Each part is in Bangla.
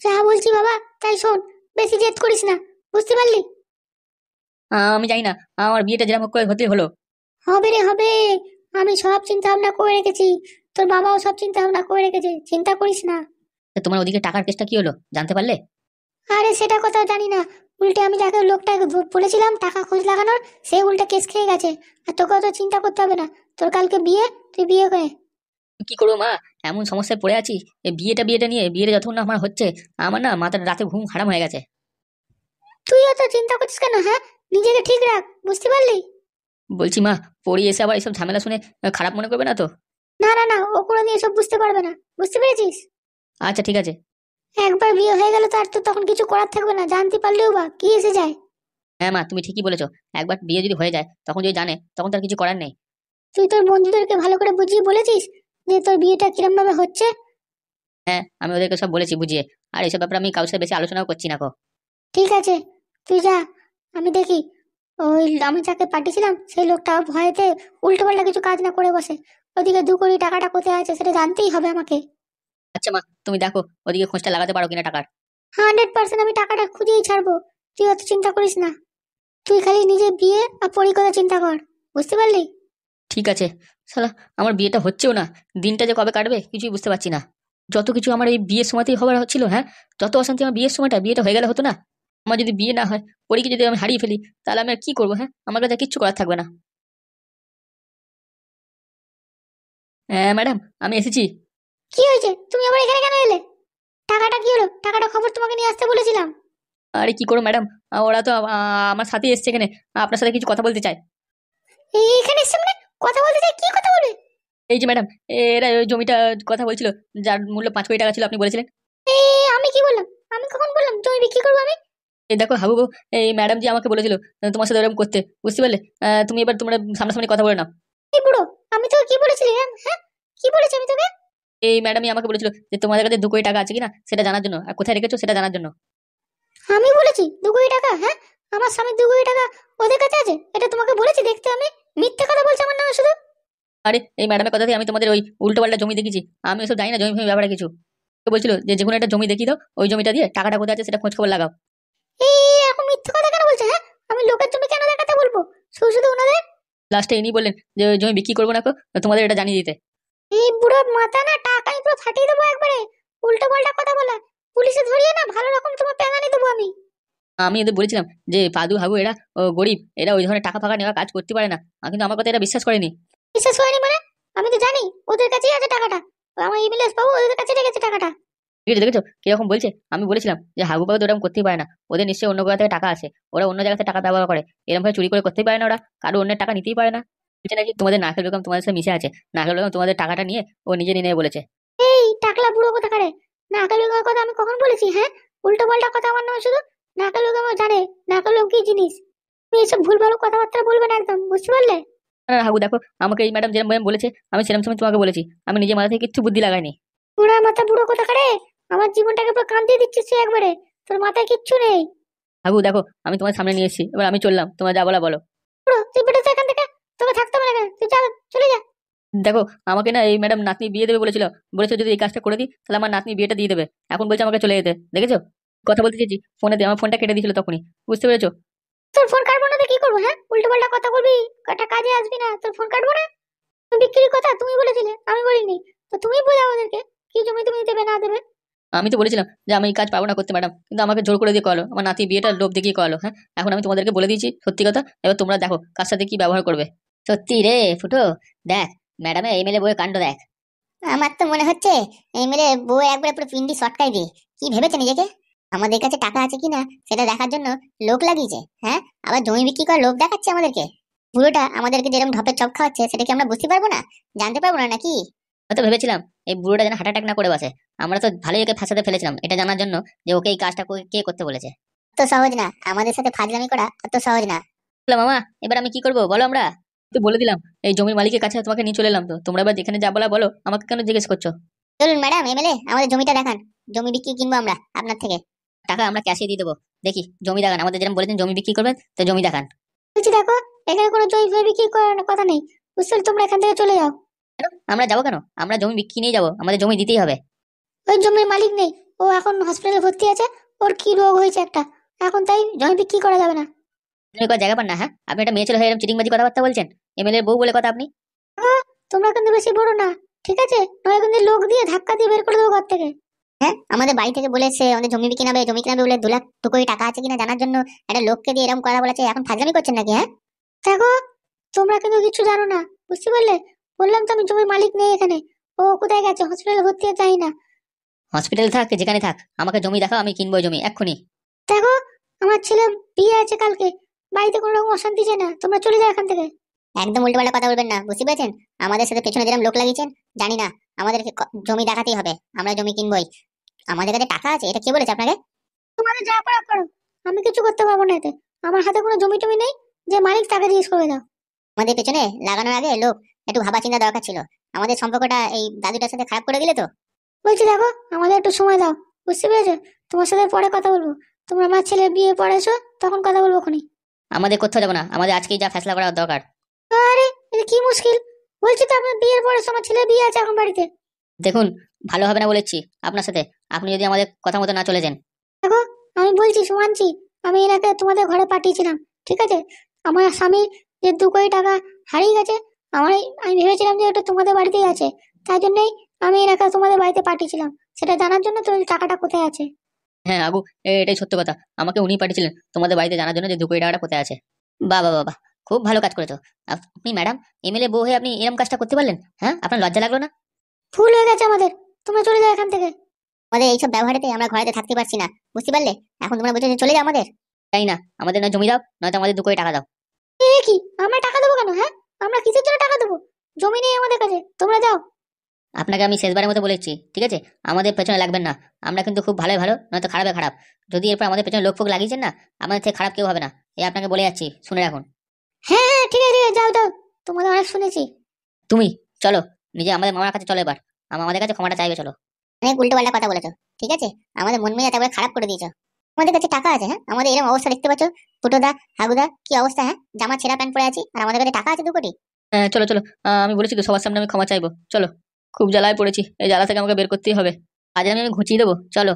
যা বলছি বাবা তাই শোন, বেশি জেদ করিস না, বুঝতে পারলি? আমি জানি না, আমার বিয়েটা যেরকম করে হতে হলো। হবে রে হবে, আমি সব চিন্তা ভাবনা করে রেখেছি, তোর বাবাও সব চিন্তা ভাবনা করে রেখেছে, চিন্তা করিস না। তা তোমার ওদিকে টাকার কেসটা কি হলো জানতে পারলে? আরে সেটা কথা জানি না, উল্টে আমি যাকে লোকটাকে বলেছিলাম টাকা খোঁজ লাগানোর, সে উল্টে কেস খেয়ে গেছে। আর তোকে অত চিন্তা করতে হবে না, তোর কালকে বিয়ে, তুই বিয়ে করে। কি করবো মা, এমন সমস্যায় পড়ে আছি। এই বিয়েটা নিয়ে, বিয়েটা যতক্ষণ না আমার হচ্ছে, আমার না মাথার রাতে ঘুম হারাম হয়ে গেছে। তুই অত চিন্তা করছিস কেন, হ্যাঁ? নিজেকে ঠিক রাখ, বুঝতে পারলি? বলছি মা, পড়ি এসে আবার এসব ঝামেলা শুনে খারাপ মনে করবে না তো? না না না, ও কোনোদিন এসব বুঝতে পারবে না, বুঝতে পেরেছিস? আচ্ছা ঠিক আছে। একবার বিয়ে হয়ে গেল তো আর তো তখন কিছু করার থাকবে না, জানতে পারলেও বা কি এসে যায়। হ্যাঁ মা, তুমি ঠিকই বলেছো। একবার বিয়ে যদি হয়ে যায়, তখন যদি জানে, তখন তার কিছু করার নেই। তুই তোর বন্ধুদেরকে ভালো করে বুঝিয়ে বলেছিস যে তোর বিয়েটা কিরম ভাবে হচ্ছে? হ্যাঁ, আমি ওদেরকে সব বলেছি বুঝিয়ে। আর এইসব ব্যাপারে আমি কারোর সাথে বেশি আলোচনাও করছি না গো। ঠিক আছে, তুই যা, আমি দেখি। ওই আমি যাকে পাঠিয়েছিলাম সেই লোকটা ভয়েতে উল্টো পাল্টা কিছু কাজ না করে বসে, ওদিকে 2 কোটি টাকাটা কোথায় আছে সেটা জানতেই হবে আমাকে। আচ্ছা মা, তুমি দেখো ওদিকে খোঁজটা লাগাতে পারো কিনা টাকার। 100% আমি টাকাটা খুঁজেই ছাড়বো, তুই অত চিন্তা করিস না। তুই খালি নিজে বিয়ে আর পরি কথা চিন্তা কর, বুঝতে পারলি? ঠিক আছে। শালা, আমার বিয়েটা হচ্ছেও না। দিনটা যে কবে কাটবে কিছুই বুঝতে পারছি না। যত কিছু আমার এই বিয়ের সময়তেই হবার হচ্ছিল, হ্যাঁ। যত অশান্তি আমার বিয়ের সময়টা, বিয়েটা হয়ে গেলে হতো না? আমার যদি বিয়ে না হয়, পরীকে যদি আমি হারিয়ে ফেলি, তাহলে আমি আর কি করবো? হ্যাঁ, আমার কাছে আর কিচ্ছু করার থাকবে না। হ্যাঁ ম্যাডাম, আমি এসেছি। কি হয়েছে, তুমি আবার এখানে কেন এলে? টাকাটা কি হলো? টাকাটা খবর তোমাকে নিয়ে আসতে বলেছিলাম। আরে কি করো ম্যাডাম, ওরা তো আমার সাথে এসছে এখানে, আপনার সাথে কিছু কথা বলতে চায়। এইখানে সামনে কথা বলতে চাই, কি কথা বলবে? এই যে ম্যাডাম, এরা ওই জমিটা কথা বলছিল, যার মূল্য 5 কোটি টাকা ছিল, আপনি বলেছিলেন। আমি কি বললাম? আমি কখন বললাম জমি বিক্রি করবো আমি? এই দেখো হাবু, এই ম্যাডাম যে আমাকে বলেছিল তোমার সাথে ওরকম করতে, বুঝতে পারলে? তুমি এবার তোমরা সামনাসামনি কথা বলে নাও। এই বুড়ো, আমি তোকে কি বলেছিলি? হ্যাঁ হ্যাঁ, কি বলেছি আমি তোকে? এই ম্যাডামই আমাকে বলেছিল যে তোমাদের কাছে 2 কোটি টাকা আছে কিনা সেটা জানার জন্য, আর কোথায় রেখেছো সেটা জানার জন্য। আমি বলেছি 2 কোটি টাকা? হ্যাঁ, আমার স্বামী 2 কোটি টাকা ওদের কাছে আছে, এটা তোমাকে বলেছি দেখতে আমি? মিথ্যে কথা বলছে আমার নামে শুধু। আরে এই ম্যাডামের কথাতে আমি তোমাদের ওই উল্টো পাল্টা জমি দেখেছি। আমি ওসব জানি না জমি ফমি ব্যাপারে কিছু। তো বলছিল যে যে কোনো একটা জমি দেখিয়ে দাও, ওই জমিটা দিয়ে টাকাটা কোথায় আছে সেটা খোঁজ খবর লাগাও। এই এখন মিথ্যে কথা কেন বলছে? হ্যাঁ, আমি লোকের জমি কেন দেখাতে বলবো? শুধু শুধু ওনাদের। লাস্টে ইনি বললেন যে ওই জমি বিক্রি করবো না তো, তোমাদের এটা জানিয়ে দিতে। এই বুড়োর মাথা না টাকাই পুরো ফাটিয়ে দেবো একবারে। উল্টো পাল্টা কথা বলা, পুলিশে ধরিয়ে না ভালো রকম তোমার পেঙানি দেবো আমি। আমি এদের বলেছিলাম যে পাদু হাবু এরা গরিব, এরা ওই ধরনের টাকা ফাঁকা নেওয়া কাজ করতে পারে না। কিন্তু আমার কথা এরা বিশ্বাস করেনি। বিশ্বাস করেনি মানে? আমি তো জানি ওদের কাছেই আছে টাকাটা, আমার ইমএলএস বাবু ওদের কাছে রেখেছে টাকাটা। ঠিক আছে, দেখেছো কিরকম বলছে? আমি বলেছিলাম যে হাবু বাবু তো ওরকম করতেই পারে না, ওদের নিশ্চয়ই অন্য কোথা থেকে টাকা আছে, ওরা অন্য জায়গা থেকে টাকা ব্যবহার করে। এরকম ভাবে চুরি করে করতেই পারে না ওরা, কারো অন্যের টাকা নিতেই পারে না। বলছে নাকি তোমাদের নারকেল বেগম তোমাদের সাথে মিশে আছে, নারকেল বেগম তোমাদের টাকাটা নিয়ে ও নিজে নিয়ে নেবে বলেছে। এই টাকলা বুড়ো কোথাকারে, নাকাল বেগমের কথা আমি কখন বলেছি? হ্যাঁ, উল্টো পাল্টা কথা আমার নামে শুধু। নাকাল বেগম জানে নাকাল বেগম কি জিনিস। তুমি এসব ভুলভাল কথাবার্তা বলবে না একদম, বুঝতে পারলে? আর হাবু দেখো, আমাকে এই ম্যাডাম যেরকম বলেছে, আমি সেরকম সময় তোমাকে বলেছি, আমি নিজে মাথা থেকে কিচ্ছু বুদ্ধি লাগাইনি। বুড়া মাথা বুড়ো কোথাকারে, আমার জীবনটাকে পুরো কান্দিয়ে দিচ্ছিস তুই একবারে, তোর মাথায় কিচ্ছু নেই। হাবু দেখো, আমি তোমার সামনে নিয়ে এসেছি, এবার আমি চললাম, তোমার যা বলা বলো। বুড়ো তুই বেরো তো এখান থেকে, তোকে থাকতে হবে না এখানে, তুই যা, চলে যা। দেখো, আমাকে না এই ম্যাডাম নাতনি বিয়ে দেবে বলেছিল, বলেছে যদি এই কাজটা করে দিই তাহলে আমার নাতনি বিয়েটা দিয়ে দেবে। এখন বলছে আমাকে চলে যেতে, দেখেছো? কথা বলতে চেয়েছি ফোনে দিয়ে আমার ফোনটা কেটে দিয়েছিল তখনই, বুঝতে পেরেছো? তোর ফোন কাটবো না তো কি করবো? হ্যাঁ, উল্টো পাল্টা কথা বলবি, একটা কাজে আসবি না, তোর ফোন কাটবো না। তুমি বিক্রির কথা তুমি বলেছিলে, আমি বলিনি। তো তুমি বোঝাও ওদেরকে কি জমি তুমি দেবে না দেবে। আমি তো বলেছিলাম যে আমি এই কাজ পাবো না করতে ম্যাডাম, কিন্তু আমাকে জোর করে দিয়ে করালো, আমার নাতি বিয়েটা লোভ দেখিয়ে করালো। হ্যাঁ, এখন আমি তোমাদেরকে বলে দিয়েছি সত্যি কথা, এবার তোমরা দেখো কার সাথে কি ব্যবহার করবে। সত্যি রে ফুটো, দেখ ম্যাডামে এমএলএ বউয়ের কাণ্ড দেখ। আমার তো মনে হচ্ছে এমএলএ বউ একবারে পুরো পিন্ডি সটকাই দিয়ে কি ভেবেছে নিজেকে, আমাদের কাছে টাকা আছে কিনা সেটা দেখার জন্য লোক লাগিয়েছে। হ্যাঁ, আবার জমি বিক্রি করে লোক দেখাচ্ছে আমাদেরকে। বুড়োটা আমাদেরকে যেরকম ঢপের চপ খাওয়াচ্ছে সেটা কি আমরা বুঝতে পারবো না, জানতে পারবো না নাকি? হয়তো ভেবেছিলাম এই বুড়োটা যেন হার্ট অ্যাটাক না করে বসে। আমরা তো ভালোই ওকে ফাঁসাতে ফেলেছিলাম এটা জানার জন্য যে ওকে এই কাজটা কে করতে বলেছে। তো সহজ না, আমাদের সাথে ফাজলামি করা অত সহজ না। বললাম মামা, এবার আমি কি করবো বলো? আমরা তো বলে দিলাম এই জমির মালিকের কাছে তোমাকে নিয়ে চলে এলাম, তো তোমরা এবার যেখানে যা বলা বলো, আমাকে কেন জিজ্ঞেস করছো? চলুন ম্যাডাম এমএলএ, আমাদের জমিটা দেখান, জমি বিক্রি কিনবো আমরা আপনার থেকে। টাকা আমরা ক্যাশে দিয়ে দেবো। দেখি জমি দেখান, আমাদের যেরকম বলেছেন জমি বিক্রি করবেন, তো জমি দেখান। বলছি দেখো, এখানে কোনো জমি ফমি বিক্রি করার কথা নেই, বুঝতে পারলে? তোমরা এখান থেকে চলে যাও। কেন আমরা যাবো কেন? আমরা জমি বিক্রি নিয়ে যাবো, আমাদের জমি দিতেই হবে। ওই জমির মালিক নেই, ও এখন হসপিটালে ভর্তি আছে, ওর কি রোগ হয়েছে একটা, এখন তাই জমি বিক্রি করা যাবে না। আপনি কোনো জায়গা পান না? হ্যাঁ, আপনি একটা মেয়ে ছেলে হয়ে এরকম চিটিংবাজি কথাবার্তা বলছেন? এমএলএ বউ বলে কথা আপনি? তোমরা কিন্তু বেশি বড় না, ঠিক আছে? নয় কিন্তু লোক দিয়ে ধাক্কা দিয়ে বের করে দেবো ঘর থেকে। হ্যাঁ, আমাদের বাড়ি থেকে বলেছে আমাদের জমি বিক্রি নেবে, জমি কিনাবে বলে 2 লাখ 2 কোটি টাকা আছে কিনা জানার জন্য একটা লোককে দিয়ে এরকম কথা বলেছে, এখন ফাজলামি করছেন নাকি? হ্যাঁ দেখো, তোমরা কিন্তু কিছু জানো না, বুঝতে পারলে? বললাম তো আমি জমির মালিক নেই এখানে। ও কোথায় গেছে? হসপিটালে ভর্তি আছে, জানি না। হসপিটালে থাক যেখানে থাক, আমাকে জমি দেখাও, আমি কিনবো জমি এক্ষুনি। দেখো, আমার ছেলে বিয়ে আছে কালকে, বাড়িতে কোনো রকম অশান্তি চাই না, তোমরা চলে যাও এখান থেকে। একদম উল্টোপাল্টা কথা বলবেন না, বুঝতে পেরেছেন? আমাদের সাথে পেছনে যেরকম লোক লাগিয়েছেন, জানি না, আমাদেরকে জমি দেখাতেই হবে, আমরা জমি কিনবই। আমাদের কাছে টাকা আছে, এটা কে বলেছে আপনাকে? তোমাদের যা করার করো, আমি কিছু করতে পারবো না এতে। আমার হাতে কোনো জমি টমি নেই, যে মালিক তাকে জিজ্ঞেস করে দাও। আমাদের পেছনে লাগানোর আগে লোক একটু ভাবা চিন্তা দরকার ছিল। আমাদের সম্পর্কটা এই দাদুটার সাথে খারাপ করে দিলে তো। বলছি দেখো, আমাদের একটু সময় দাও, বুঝতে পেরেছো? তোমার সাথে পরে কথা বলবো, তোমরা আমার ছেলের বিয়ে পড়েছো, তখন কথা বলবো খুনি। আমাদের কোথাও যাবো না, আমাদের আজকেই যা ফেসলা করা দরকার। আরে এটা কি মুশকিল! বলছি তো আপনার বিয়ের পরে আমার ছেলের বিয়ে আছে এখন বাড়িতে। দেখুন, ভালো হবে না বলেছি আপনার সাথে, আপনি যদি আমাদের কথা মতো না চলে যান। দেখো, আমি বলছি শুনছি, আমি এনাকে তোমাদের ঘরে পাঠিয়েছিলাম, ঠিক আছে? আমার স্বামী যে 2 কোটি টাকা হারিয়ে গেছে, আমার আমি ভেবেছিলাম যে ওটা তোমাদের বাড়িতেই আছে, তাই জন্যই আমি এনাকে তোমাদের বাড়িতে পাঠিয়েছিলাম, সেটা জানার জন্য তো টাকাটা কোথায় আছে। হ্যাঁ আবু, এটাই সত্য কথা, আমাকে উনি পাঠিয়েছিলেন তোমাদের বাড়িতে জানার জন্য যে 2 কোটি টাকাটা কোথায় আছে। বাহ বাহ বাহ বাহ, খুব ভালো কাজ করেছো। আপনি ম্যাডাম, এমএলএ বউ হয়ে আপনি এরকম কাজটা করতে পারলেন? হ্যাঁ, আপনার লজ্জা লাগলো না? ভুল হয়ে গেছে আমাদের, তোমরা চলে যাও এখান থেকে। আমাদের এইসব ব্যবহারেতে আমরা ঘরেতে থাকতে পারছি না, বুঝতে পারলে? এখন তোমরা বলছো যে চলে যাও আমাদের। তাই না, আমাদের না জমি দাও, নয়তো আমাদের 2 কোটি টাকা দাও। এ কি, আমরা টাকা দেবো কেন? হ্যাঁ, আমরা কিসের জন্য টাকা দেবো? জমি নেই আমাদের কাছে, তোমরা যাও। আপনাকে আমি শেষবারের মতো বলেছি, ঠিক আছে? আমাদের পেছনে লাগবেন না, আমরা কিন্তু খুব ভালোই ভালো, নয়তো খারাপে খারাপ। যদি এরপর আমাদের পেছনে লোক ফোক লাগিয়েছেন না, আমাদের থেকে খারাপ কেউ হবে না, এই আপনাকে বলে যাচ্ছি, শুনে রাখুন। হ্যাঁ হ্যাঁ, ঠিক আছে ঠিক আছে, যাও যাও, তোমাদের অনেক শুনেছি। তুমি চলো, নিজে আমাদের মামার কাছে চলো এবার, আমাদের কাছে ক্ষমাটা চাইবে, চলো। অনেক উল্টো পাল্টা কথা বলেছো, ঠিক আছে? আমাদের মন মেজাজ একবারে খারাপ করে দিয়েছো। আমাদের কাছে টাকা আছে, হ্যাঁ? আমাদের এরকম অবস্থা দেখতে পাচ্ছ, ফুটোদা, হাগুদা, কি অবস্থা, হ্যাঁ? জামা ছেঁড়া প্যান্ট পরে আছি, আর আমাদের কাছে টাকা আছে 2 কোটি। হ্যাঁ চলো চলো, আমি বলেছি তো সবার সামনে আমি ক্ষমা চাইবো, চলো। খুব জ্বালায় পড়েছি, এই জ্বালা থেকে আমাকে বের করতেই হবে, আজ আমি ঘুচিয়ে দেবো, চলো।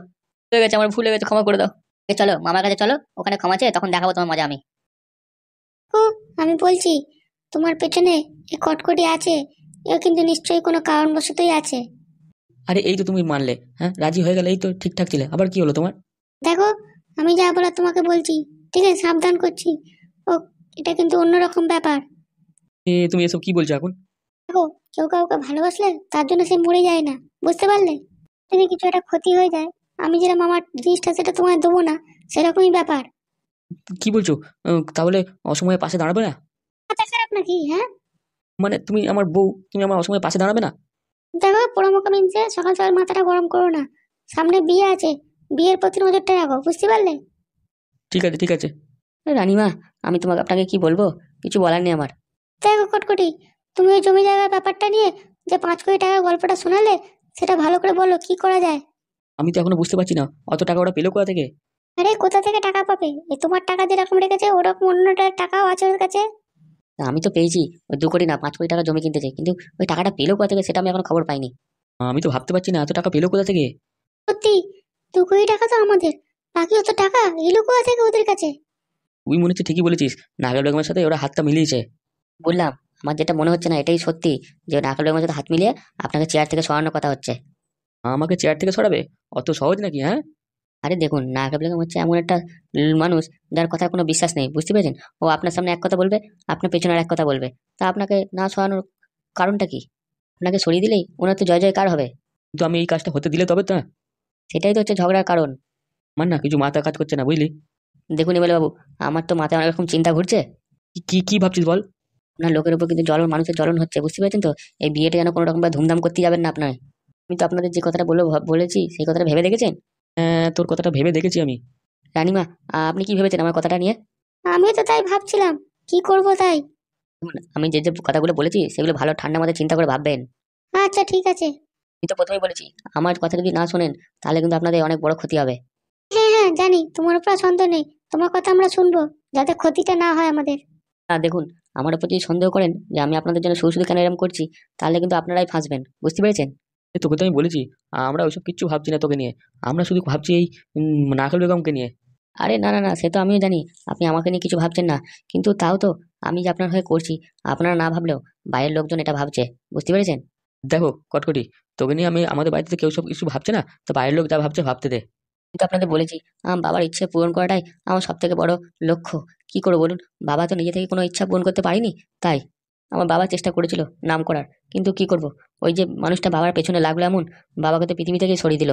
হয়ে গেছে, আমার ভুল হয়ে গেছে, ক্ষমা করে দাও। চলো মামার কাছে চলো, ওখানে ক্ষমা চেয়ে তখন দেখাবো তোমার মজা আমি। ও, আমি বলছি, তোমার পেছনে এই কটকটি আছে, এও কিন্তু নিশ্চয়ই কোনো কারণবশতই আছে। আরে এই তো তুমি মানলে, হ্যাঁ রাজি হয়ে গেলে, এই তো ঠিকঠাক ছিলে, আবার কি হলো তোমার? দেখো, আমি যা বলার তোমাকে বলছি, ঠিক আছে? সাবধান করছি। ও, এটা কিন্তু অন্যরকম ব্যাপার। তুমি এসব কি বলছো এখন? দেখো, কেউ কাউকে ভালোবাসলে তার জন্য সে মরে যায় না, বুঝতে পারলে? যদি কিছু একটা ক্ষতি হয়ে যায়, আমি যেরকম আমার জিনিসটা সেটা তোমায় দেবো না, সেরকমই ব্যাপার। কি বলছো? তাহলে অসময়ে পাশে দাঁড়াবে না? মাথা খারাপ নাকি? হ্যাঁ, মানে তুমি আমার বউ, তুমি আমার অসময়ে পাশে দাঁড়াবে না? দেখো, পোড়ামোকা মিনছে সকাল সকাল মাথাটা গরম করো না। সামনে বিয়ে আছে, বিয়ের প্রতি নজরটা রাখো, বুঝতে পারলে? ঠিক আছে ঠিক আছে। রানীমা, আমি তোমাকে আপনাকে কি বলবো, কিছু বলার নেই আমার। দেখো কটকটি, তুমি ওই জমি জায়গার ব্যাপারটা নিয়ে যে 5 কোটি টাকার গল্পটা শোনালে, সেটা ভালো করে বলো, কি করা যায়? আমি তো এখনো বুঝতে পারছি না, অত টাকা ওরা পেলো কোথা থেকে? আরে কোথা থেকে টাকা পাবে? এই তোমার টাকা যেরকম রেখেছে ওরকম অন্যটার টাকাও আছে ওর কাছে। আমি তো পেয়েছি, ওই 2 কোটি না 5 কোটি টাকা জমি কিনতে চাই, কিন্তু ওই টাকাটা পেলো কোথা থেকে সেটা আমি এখন খবর পাইনি। আমি তো ভাবতে পারছি না এত টাকা পেলো কোথা থেকে। সত্যি, 2 কোটি টাকা তো আমাদের, বাকি অত টাকা এলো কোথা থেকে ওদের কাছে? তুই মনে হচ্ছে ঠিকই বলেছিস, নাগের বেগমের সাথে ওরা হাতটা মিলিয়েছে। বললাম, আমার যেটা মনে হচ্ছে না এটাই সত্যি, যে নাকাল বেগমের সাথে হাত মিলিয়ে আপনাকে চেয়ার থেকে সরানোর কথা হচ্ছে। আমাকে চেয়ার থেকে সরাবে? অত সহজ নাকি? হ্যাঁ, আরে দেখুন, নাকাল বেগম হচ্ছে এমন একটা মানুষ যার কথার কোনো বিশ্বাস নেই, বুঝতে পেরেছেন? ও আপনার সামনে এক কথা বলবে, আপনার পেছনে আর এক কথা বলবে, তা আপনাকে না সরানোর কারণটা কি? আপনাকে সরিয়ে দিলেই ওনার তো জয় জয়কার হবে। কিন্তু আমি এই কাজটা হতে দিলে তবে তো না। সেটাই তো হচ্ছে ঝগড়ার কারণ। আমার না কিছু মাথা কাজ করছে না, বুঝলি? দেখুন এমএলএ বাবু, আমার তো মাথায় অনেক রকম চিন্তা ঘুরছে। কি কি কি ভাবছিস বল? আপনার লোকের উপর কিন্তু জ্বলন, মানুষের জ্বলন হচ্ছে, বুঝতে পেরেছেন তো? এই বিয়েটা যেন কোনো রকম ভাবে ধুমধাম করতে যাবেন না আপনার। আমি তো আপনাদের যে কথাটা বলেছি সেই কথাটা ভেবে দেখেছেন? তোর কথাটা ভেবে দেখেছি আমি। রানিমা, আপনি কি ভেবেছেন আমার কথাটা নিয়ে? আমিও তো তাই ভাবছিলাম, কি করব তাই। দেখুন, আমি যে যে কথাগুলো বলেছি সেগুলো ভালো ঠান্ডা মাথায় চিন্তা করে ভাববেন। আচ্ছা ঠিক আছে। আমি তো প্রথমেই বলেছি, আমার কথা যদি না শোনেন তাহলে কিন্তু আপনাদের অনেক বড় ক্ষতি হবে। হ্যাঁ হ্যাঁ, জানি তোমার উপর আর সন্দেহ নেই, তোমার কথা আমরা শুনবো, যাতে ক্ষতিটা না হয় আমাদের। না দেখুন, আমার উপর যদি সন্দেহ করেন যে আমি আপনাদের জন্য শুধু শুধু কেন এরকম করছি, তাহলে কিন্তু আপনারাই ফাঁসবেন, বুঝতে পেরেছেন? তোকে তো আমি বলেছি, আমরা ওইসব কিচ্ছু ভাবছি না তোকে নিয়ে। আমরা শুধু ভাবছি এই নাকাল বেগমকে নিয়ে। আরে না না না, সে তো আমিও জানি আপনি আমাকে নিয়ে কিছু ভাবছেন না, কিন্তু তাও তো আমি যে আপনার হয়ে করছি, আপনারা না ভাবলেও বাইরের লোকজন এটা ভাবছে, বুঝতে পেরেছেন? দেখো কটকটি, তোকে নিয়ে আমি, আমাদের বাড়িতে কেউ সব কিছু ভাবছে না, তো বাইরের লোক যা ভাবছে ভাবতে দে। কিন্তু আপনাদের বলেছি, আমার বাবার ইচ্ছে পূরণ করাটাই আমার সব থেকে বড় লক্ষ্য। কি করবো বলুন? বাবা তো নিজে থেকে কোনো ইচ্ছা পূরণ করতে পারিনি, তাই আমার বাবা চেষ্টা করেছিল নাম করার, কিন্তু কি করব, ওই যে মানুষটা বাবার পেছনে লাগলো এমন, বাবাকে তো পৃথিবী থেকে সরিয়ে দিল।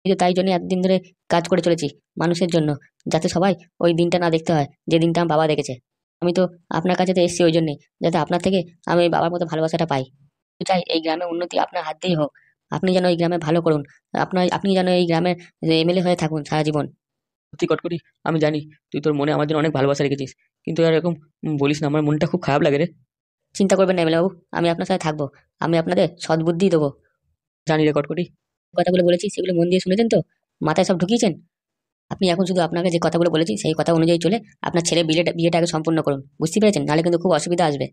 কিন্তু তাই জন্য এতদিন ধরে কাজ করে চলেছি মানুষের জন্য, যাতে সবাই ওই দিনটা না দেখতে হয় যে দিনটা আমার বাবা দেখেছে। আমি তো আপনার কাছে তো এসেছি ওই জন্যই, যাতে আপনার থেকে আমি ওই বাবার মতো ভালোবাসাটা পাই। আমি চাই এই গ্রামের উন্নতি আপনার হাত দিয়েই হোক, আপনি যেন এই গ্রামে ভালো করুন, আপনি যেন এই গ্রামের এমএলএ হয়ে থাকুন সারা জীবন। সত্যি কটকটি, আমি জানি তুই তোর মনে আমার জন্য অনেক ভালোবাসা রেখেছিস, কিন্তু আর এরকম বলিস না, আমার মনটা খুব খারাপ লাগে রে। চিন্তা করবেন না এমএলএ বাবু, আমি আপনার সাথে থাকবো, আমি আপনাদের সদ্বুদ্ধি দেবো। জানি রে কটকটি। কথাগুলো বলেছি সেগুলো মন দিয়ে শুনেছেন তো? মাথায় সব ঢুকিয়েছেন? আপনি এখন শুধু আপনাকে যে কথাগুলো বলেছি সেই কথা অনুযায়ী চলে আপনার ছেলে বিয়েটা আগে সম্পূর্ণ করুন, বুঝতে পেরেছেন? নাহলে কিন্তু খুব অসুবিধা আসবে।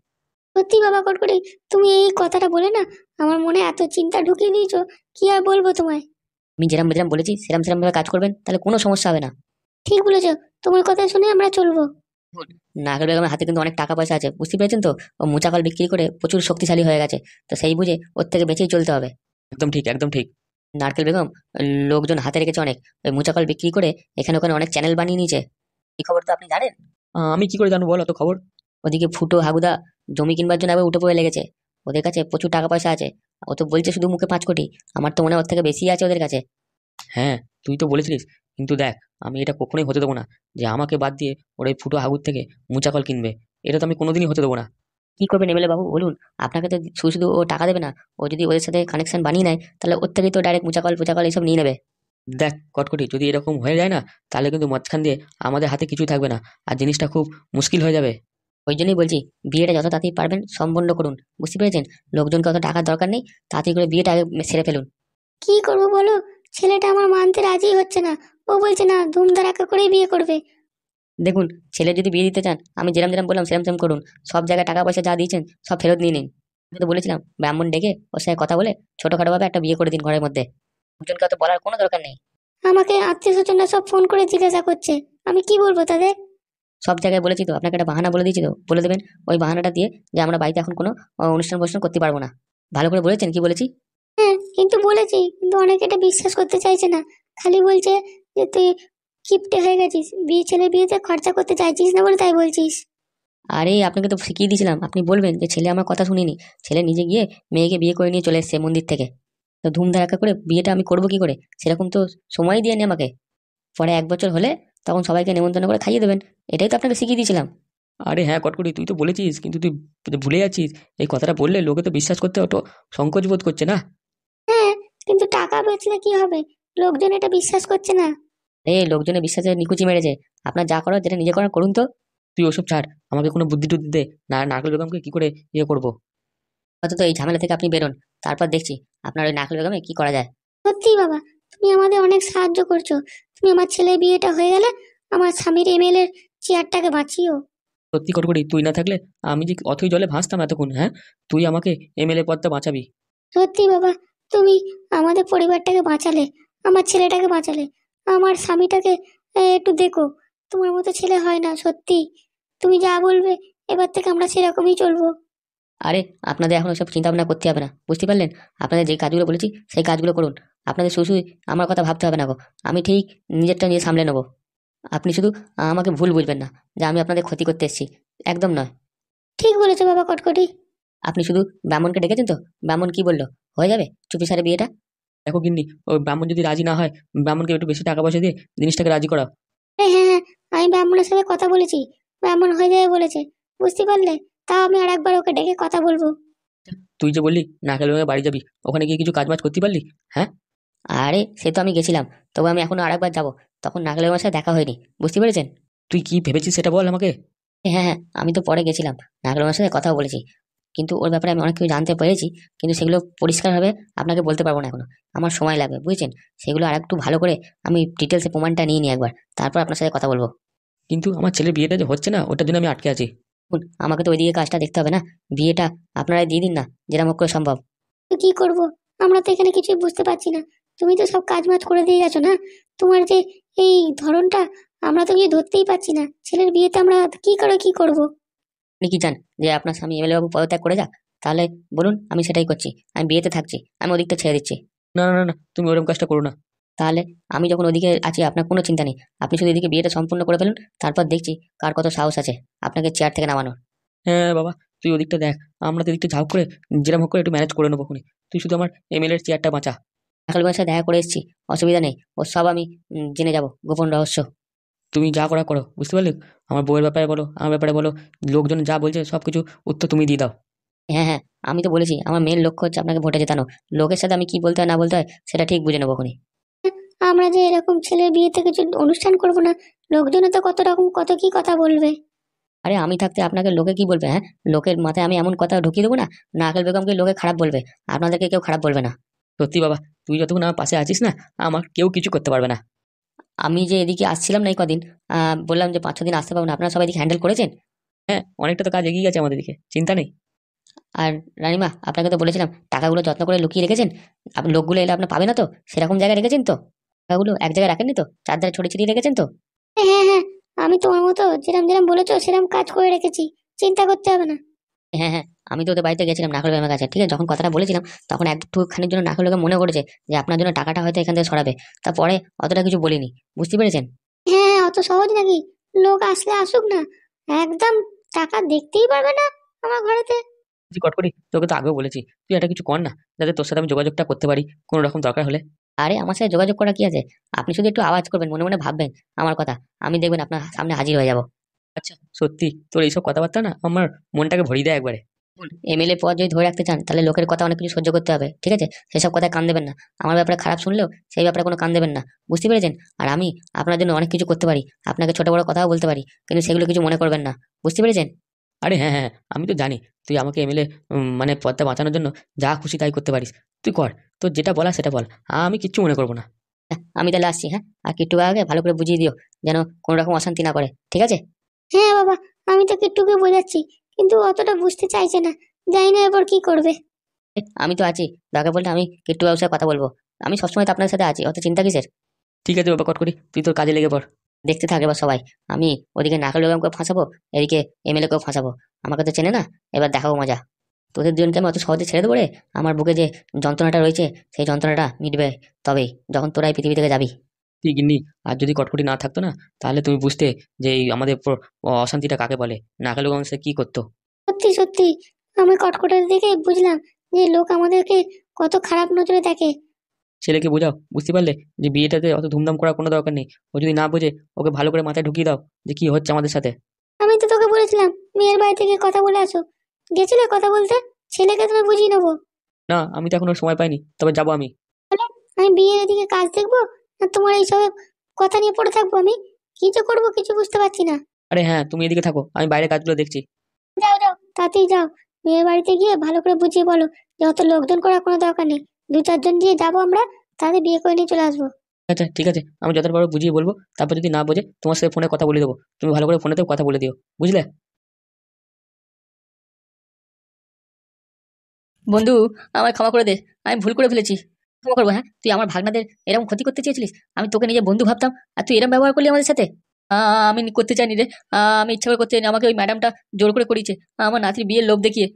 সত্যি বাবা কটকটি, তুমি এই কথাটা বলে না আমার মনে এত চিন্তা ঢুকিয়ে দিয়েছো, কি আর বলবো তোমায়। আমি যেরকম যেরকম বলেছি সেরকম সেরকম ভাবে কাজ করবেন, তাহলে কোনো সমস্যা হবে না। ঠিক বলেছো, তোমার কথা শুনে আমরা চলবো। নাগর বেগমের হাতে কিন্তু অনেক টাকা পয়সা আছে, বুঝতে পেরেছেন তো? ও মোচাকল বিক্রি করে প্রচুর শক্তিশালী হয়ে গেছে, তো সেই বুঝে ওর থেকে বেঁচেই চলতে হবে। একদম ঠিক, একদম ঠিক। নারকেল বেগম লোকজন হাতে রেখেছে অনেক, ওই মোচাকল বিক্রি করে এখানে ওখানে অনেক চ্যানেল বানিয়ে নিয়েছে। এই খবর তো আপনি জানেন? আমি কি করে জানবো বল অত খবর? ওদিকে ফুটো হাগুদা জমি কিনবার জন্য আবার উঠে পড়ে লেগেছে, ওদের কাছে প্রচুর টাকা পয়সা আছে। ও তো বলছে শুধু মুখে 5 কোটি, আমার তো মনে হয় ওর থেকে বেশি আছে ওদের কাছে। হ্যাঁ, তুই তো বলেছিলিস, কিন্তু দেখ, আমি এটা কখনোই হতে দেবো না যে আমাকে বাদ দিয়ে ওর এই ফুটো হাগুর থেকে মুচাকল কিনবে। এটা তো আমি কোনোদিনই হতে দেবো না। কি করবেন এমএলএ বাবু বলুন? আপনাকে তো শুধু শুধু ও টাকা দেবে না, ও যদি ওদের সাথে কানেকশন বানিয়ে নেয় তাহলে ওর থেকেই তো ডাইরেক্ট মুচাকল পুচাকল এইসব নিয়ে নেবে। দেখ কটকটি, যদি এরকম হয়ে যায় না, তাহলে কিন্তু মাঝখান দিয়ে আমাদের হাতে কিছুই থাকবে না, আর জিনিসটা খুব মুশকিল হয়ে যাবে। ওই জন্যই বলছি, বিয়েটা যত তাড়াতাড়ি পারবেন সম্পন্ন করুন, বুঝতে পেরেছেন? লোকজনকে অত টাকার দরকার নেই, তাড়াতাড়ি করে বিয়েটা আগে সেরে ফেলুন। কি করবো বলো, ছেলেটা আমার মানতে রাজি হচ্ছে না। ও বলছে না ধুমধারাক্কা করেই বিয়ে করবে। দেখুন, ছেলে যদি বিয়ে দিতে চান আমি যেরকম যেরকম বললাম সেরকম সেরকম করুন, সব জায়গায় টাকা পয়সা যা দিয়েছেন সব ফেরত নিয়ে নিন। আমি তো বলেছিলাম ব্রাহ্মণ ডেকে ওর সাথে কথা বলে ছোটখাটো ভাবে একটা বিয়ে করে দিন ঘরের মধ্যে, লোকজনকে অত বলার কোনো দরকার নেই। আমাকে আত্মীয় স্বজনরা সব ফোন করে জিজ্ঞাসা করছে, আমি কি বলবো তাদের? সব জায়গায় বলেছি তো, আপনাকে একটা বাহানা বলে দিয়েছি তো, বলে দেবেন ওই বাহানাটা দিয়ে যে আমরা বাড়িতে এখন কোনো অনুষ্ঠান করতে পারবো না। ভালো করে বলেছেন কি বলেছি? হ্যাঁ কিন্তু বলেছি, কিন্তু অনেকে এটা বিশ্বাস করতে চাইছে না। খালি বলছে যে তুই কিপটে হয়ে গেছিস, ছেলে বিয়েতে খরচা করতে চাইছিস না বলে তাই বলছিস। আরে আপনাকে তো শিখিয়ে দিয়েছিলাম, আপনি বলবেন যে ছেলে আমার কথা শুনিনি, ছেলে নিজে গিয়ে মেয়েকে বিয়ে করে নিয়ে চলে এসেছে মন্দির থেকে। তো ধুমধারাক্কা করে বিয়েটা আমি করবো কি করে? সেরকম তো সময় দিয়ে নি আমাকে। পরে 1 বছর হলে তখন সবাইকে নেমন্তন্ন করে খাইয়ে দেবেন, এটাই তো আপনাকে শিখিয়ে দিয়েছিলাম। আরে হ্যাঁ কটকটি, তুই তো বলেছিস, কিন্তু তুই ভুলে যাচ্ছিস। এই কথাটা বললে লোকে তো বিশ্বাস করতে অত সংকোচ বোধ করছে না। হ্যাঁ, কিন্তু টাকা বেচলে কি হবে, লোকজন এটা বিশ্বাস করছে না। লোকজনের বিশ্বাসে নিকুচি মেরেছে, আপনার যা করার যেটা নিজে করার করুন তো। তুই ওসব ছাড়, আমাকে কোনো বুদ্ধি টুদ্ধি দে। না নারকেল বেগমকে কি করে ইয়ে করবো? অন্তত এই ঝামেলা থেকে আপনি বেরোন, তারপর দেখছি আপনার ওই নাকল বেগমে কি করা যায়। সত্যি বাবা, তুমি আমাদের অনেক সাহায্য করছো। তুমি আমার ছেলের বিয়েটা হয়ে গেলে আমার স্বামীর এমএলএর চেয়ারটাকে বাঁচিও। সত্যি কটকটি, তুই না থাকলে আমি যে অথই জলে ভাসতাম এতক্ষণ। হ্যাঁ, তুই আমাকে এমএলএ পদটা বাঁচাবি। সত্যি বাবা, তুমি আমাদের পরিবারটাকে বাঁচালে, আমার ছেলেটাকে বাঁচালে, আমার স্বামীটাকে একটু দেখো। তোমার মতো ছেলে হয় না সত্যি। তুমি যা বলবে এবার থেকে আমরা সেরকমই চলবো। আরে আপনাদের এখন ওসব চিন্তা ভাবনা করতে হবে না, বুঝতে পারলেন? আপনাদের যে কাজগুলো বলেছি সেই কাজগুলো করুন, আপনাদের শুধু শুধু আমার কথা ভাবতে হবে না গো, আমি ঠিক নিজেরটা নিয়ে সামলে নেবো। আপনি শুধু আমাকে ভুল বুঝবেন না যে আমি আপনাদের ক্ষতি করতে এসেছি, একদম নয়। ঠিক বলেছো বাবা কটকটি। আপনি শুধু ব্রাহ্মণকে ডেকেছেন তো? ব্রাহ্মণ কি বললো? হয়ে যাবে চুপিসারে বিয়েটা? দেখো গিন্নি, ওই ব্রাহ্মণ যদি রাজি না হয়, ব্রাহ্মণকে একটু বেশি টাকা পয়সা দিয়ে জিনিসটাকে রাজি করাও। হ্যাঁ হ্যাঁ হ্যাঁ, আমি ব্রাহ্মণের সাথে কথা বলেছি, ব্রাহ্মণ হয়ে যাবে বলেছে, বুঝতে পারলে? তাও আমি আর একবার ওকে ডেকে কথা বলবো। তুই যে বললি নারকেল বেগমের বাড়ি যাবি, ওখানে গিয়ে কিছু কাজ বাজ করতে পারলি? হ্যাঁ। আরে সে তো আমি গেছিলাম, তবে আমি এখনো আরেকবার যাবো, তখন নাগলের সাথে দেখা হয়নি, বুঝতে পেরেছেন? তুই কি ভেবেছিস সেটা বল আমাকে। হ্যাঁ হ্যাঁ, আমি তো পরে গেছিলাম, নাগলের সাথে কথাও বলেছি, কিন্তু ওর ব্যাপারে আমি অনেক কিছু জানতে পেরেছি, কিন্তু সেগুলো পরিষ্কারভাবে আপনাকে বলতে পারবো না এখনো, আমার সময় লাগবে, বুঝেছেন? সেগুলো আর একটু ভালো করে আমি ডিটেলসে প্রমাণটা নিয়ে নিই একবার, তারপর আপনার সাথে কথা বলবো। কিন্তু আমার ছেলের বিয়েটা যে হচ্ছে না, ওটার জন্য আমি আটকে আছি। দেখুন, আমাকে তো ওইদিকে কাজটা দেখতে হবে না, বিয়েটা আপনারাই দিয়ে দিন না যেরকম হোক করে সম্ভব। তো কি করব, আমরা তো এখানে কিছুই বুঝতে পারছি না। তুমি তো সব কাজ বাজ করে দিয়ে গেছো না। তোমার যে এই ধরনটা, আমরা তো কিছু ধরতেই পারছি না। ছেলের বিয়েতে আমরা কি করে কি করব? আপনি কি চান যে আপনার স্বামী এমএলএ বাবু পদত্যাগ করে যাক? তাহলে বলুন, আমি সেটাই করছি। আমি বিয়েতে থাকছি, আমি ওদিকটা ছেড়ে দিচ্ছি। না না না না, তুমি ওরকম কাজটা করো না। তাহলে আমি যখন ওদিকে আছি আপনার কোনো চিন্তা নেই, আপনি শুধু এদিকে বিয়েটা সম্পূর্ণ করে ফেলুন, তারপর দেখছি কার কত সাহস আছে আপনাকে চেয়ার থেকে নামানোর। হ্যাঁ বাবা, তুই ওদিকটা দেখ, আমরা তো এদিকটা ঝাউক করে যেরকম হোক করে একটু ম্যানেজ করে নেবো খুনি। তুই শুধু আমার এমএলএ এর চেয়ারটা বাঁচা। আকাল সাথে দেখা করে এসেছি, অসুবিধা নেই, ওর সব আমি জেনে যাব, গোপন রহস্য। তুমি যা করা করো, বুঝতে পারলে? আমার বউয়ের ব্যাপারে বলো, আমার ব্যাপারে বলো, লোকজন যা বলছে সব কিছু উত্তর তুমি দিয়ে দাও। হ্যাঁ হ্যাঁ, আমি তো বলেছি আমার মেন লক্ষ্য হচ্ছে আপনাকে ভোটে জেতানো। লোকের সাথে আমি কি বলতে হয় না বলতে হয় সেটা ঠিক বুঝে নেবো খুনি। আমরা যে এরকম ছেলের বিয়েতে কিছু অনুষ্ঠান করব না, লোকজনে তো কত রকম কত কি কথা বলবে। আরে আমি থাকতে আপনাকে লোকে কি বলবে? হ্যাঁ, লোকের মাথায় আমি এমন কথা ঢুকিয়ে দেবো না, নাকেল বেগমকে লোকে খারাপ বলবে, আপনাদেরকে কেউ খারাপ বলবে না। সত্যি বাবা, তুই যতক্ষণ আমার পাশে আছিস না, আমার কেউ কিছু করতে পারবে না। আমি যে এদিকে আসছিলাম না এই কদিন, বললাম যে 5-6 দিন আসতে পারবো না, আপনারা সবাই এদিকে হ্যান্ডেল করেছেন। হ্যাঁ, অনেকটা তো কাজ এগিয়ে গেছে আমাদের দিকে, চিন্তা নেই। আর রানিমা, আপনাকে তো বলেছিলাম টাকাগুলো যত্ন করে লুকিয়ে রেখেছেন, আপনি লোকগুলো এলে আপনার পাবে না তো, সেরকম জায়গায় রেখেছেন তো? টাকাগুলো এক জায়গায় রাখেননি তো, চারধারে ছড়িয়ে ছিটিয়ে রেখেছেন তো? হ্যাঁ হ্যাঁ, আমি তোমার মতো যেরকম যেরকম বলেছো সেরকম কাজ করে রেখেছি, চিন্তা করতে হবে না। হ্যাঁ হ্যাঁ, আমি তো ওদের বাড়িতে গেছিলাম নাকল বেগমের কাছে, ঠিক আছে? যখন কথাটা বলেছিলাম তখন একটুখানির জন্য নাকল বেগম মনে করেছে যে আপনার জন্য টাকাটা হয়তো এখান থেকে সরাবে, তারপরে অতটা কিছু বলিনি, বুঝতে পেরেছেন? হ্যাঁ হ্যাঁ, অত সহজ নাকি? লোক আসলে আসুক না, একদম টাকা দেখতেই পারবে না আমার ঘরেতে। তুই কট করি, তোকে তো আগেও বলেছি, তুই একটা কিছু কর না, যাতে তোর সাথে আমি যোগাযোগটা করতে পারি কোনো রকম দরকার হলে। আরে আমার সাথে যোগাযোগ করা কি আছে, আপনি শুধু একটু আওয়াজ করবেন, মনে মনে ভাববেন আমার কথা, আমি দেখবেন আপনার সামনে হাজির হয়ে যাব। আচ্ছা, সত্যি তোর এইসব কথাবার্তা না আমার মনটাকে ভরিয়ে দেয় একবারে। এমএলএ পদ যদি ধরে রাখতে চান তাহলে লোকের কথা অনেক কিছু সহ্য করতে হবে, ঠিক আছে? সেসব কথায় কান দেবেন না, আমার ব্যাপারে খারাপ শুনলেও সেই ব্যাপারে কোনো কান দেবেন না, বুঝতে পেরেছেন? আর আমি আপনার জন্য অনেক কিছু করতে পারি, আপনাকে ছোট বড় কথাও বলতে পারি, কিন্তু সেগুলো কিছু মনে করবেন না, বুঝতে পেরেছেন? আরে হ্যাঁ হ্যাঁ, আমি তো জানি তুই আমাকে এমএলএ মানে পদটা বাঁচানোর জন্য যা খুশি তাই করতে পারিস। তুই কর, তোর যেটা বলা সেটা বল, আমি কিচ্ছু মনে করবো না। আমি তাহলে আসছি, হ্যাঁ? আর কিট্টু আগে ভালো করে বুঝিয়ে দিও যেন কোনো রকম অশান্তি না করে, ঠিক আছে? হ্যাঁ বাবা, আমি তো কিট্টুকে বোঝাচ্ছি, কিন্তু অতটা বুঝতে চাইছে না। জানি না এবার কি করবে। আমি তো আছি, দরকার পড়লে আমি কিট্টু বাবুর সাথে কথা বলবো, আমি সবসময় তো আপনার সাথে আছি, অত চিন্তা কিসের? ঠিক আছে বাবা, কট করি, তুই তোর কাজে লেগে পড়। দেখতে থাকে বা সবাই, আমি ওদিকে নাকাল বেগমকে ফাঁসাবো, এদিকে এমএলএ কেও ফাঁসাবো, আমাকে তো চেনে না, এবার দেখাবো মজা। তোদের দুজনকে আমি অত সহজে ছেড়ে দেবো রে? আমার বুকে যে যন্ত্রণাটা রয়েছে সেই যন্ত্রণাটা মিটবে তবেই, যখন তোরা এই পৃথিবী থেকে যাবি। ঠিক গিন্নি, আর যদি কটকটি না থাকতো না, তাহলে তুমি বুঝতে যে এই আমাদের অশান্তিটা কাকে বলে, নাকাল সে কি করতো। সত্যি সত্যি, আমি কটকটের দেখে বুঝলাম যে লোক আমাদেরকে কত খারাপ নজরে দেখে। ছেলেকে বোঝাও, বুঝতে পারলে, যে বিয়েটাতে অত ধুমধাম করার কোনো দরকার নেই। ও যদি না বোঝে, ওকে ভালো করে মাথায় ঢুকিয়ে দাও যে কি হচ্ছে আমাদের সাথে। আমি তো তোকে বলেছিলাম মেয়ের বাড়ি থেকে কথা বলে আসো, গেছিলে কথা বলতে? ছেলেকে তুমি বুঝিয়ে নেবো। না, আমি তো এখনো সময় পাইনি, তবে যাবো আমি। আমি বিয়ের এদিকে কাজ দেখবো আর তোমার এইসব কথা নিয়ে পড়ে থাকবো? আমি কি যে করবো কিছু বুঝতে পারছি না। আরে হ্যাঁ, তুমি এদিকে থাকো, আমি বাইরে কাজগুলো দেখছি। যাও যাও, তাতেই যাও। মেয়ের বাড়িতে গিয়ে ভালো করে বুঝিয়ে বলো যে অত লোকজন করার কোনো দরকার নেই, 2-4 জন দিয়ে যাবো আমরা, তাদের বিয়ে করে নিয়ে চলে আসবো। আচ্ছা ঠিক আছে, আমি যতটা পারবো বুঝিয়ে বলবো, তারপর যদি না বোঝে তোমার সাথে ফোনে কথা বলে দেবো, তুমি ভালো করে ফোনেতেও কথা বলে দিও, বুঝলে? বন্ধু, আমায় ক্ষমা করে দে, আমি ভুল করে ফেলেছি, ক্ষমা করবো। হ্যাঁ, তুই আমার ভাগনাদের এরকম ক্ষতি করতে চেয়েছিলিস, আমি তোকে নিজে বন্ধু ভাবতাম, আর তুই এরকম ব্যবহার করলি আমাদের সাথে। আমি করতে চাইনি রে, আমি ইচ্ছা করে করতে চাইনি, আমাকে ওই ম্যাডামটা জোর করে করিয়েছে, আমার নাতির বিয়ের লোভ দেখিয়ে।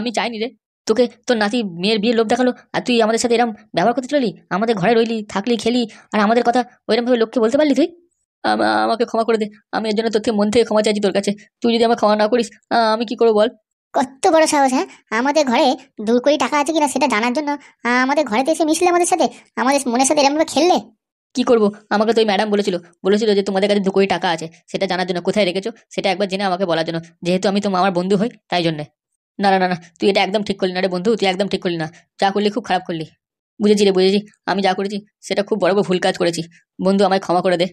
আমি চাইনি রে, তোকে তোর নাতি মেয়ের বিয়ের লোভ দেখালো আর তুই আমাদের সাথে এরকম ব্যবহার করতে চলি, আমাদের ঘরে রইলি, থাকলি, খেলি, আর আমাদের কথা ওইরকম ভাবে লোককে বলতে পারলি তুই? আমাকে ক্ষমা করে দে, আমি এর জন্য তোর থেকে মন থেকে ক্ষমা চাইছি তোর কাছে, তুই যদি আমার ক্ষমা না করিস আমি কি করবো বল? কত বড় সাহস! হ্যাঁ, আমাদের ঘরে 2 কোটি টাকা আছে কিনা সেটা জানার জন্য আমাদের ঘরেতে এসে মিশলে আমাদের সাথে, আমাদের মনের সাথে এরকম ভাবে খেললে। কি করবো, আমাকে তো ওই ম্যাডাম বলেছিল, বলেছিল যে তোমাদের কাছে 2 কোটি টাকা আছে, সেটা জানার জন্য, কোথায় রেখেছো সেটা একবার জেনে আমাকে বলার জন্য, যেহেতু আমি তো আমার বন্ধু হই তাই জন্য। না না না না, তুই এটা একদম ঠিক করলি না রে বন্ধু, তুই একদম ঠিক করলি না, যা করলি খুব খারাপ করলি। বুঝেছি রে, বুঝেছি, আমি যা করেছি সেটা খুব বড় বড় ভুল কাজ করেছি, বন্ধু আমায় ক্ষমা করে দে।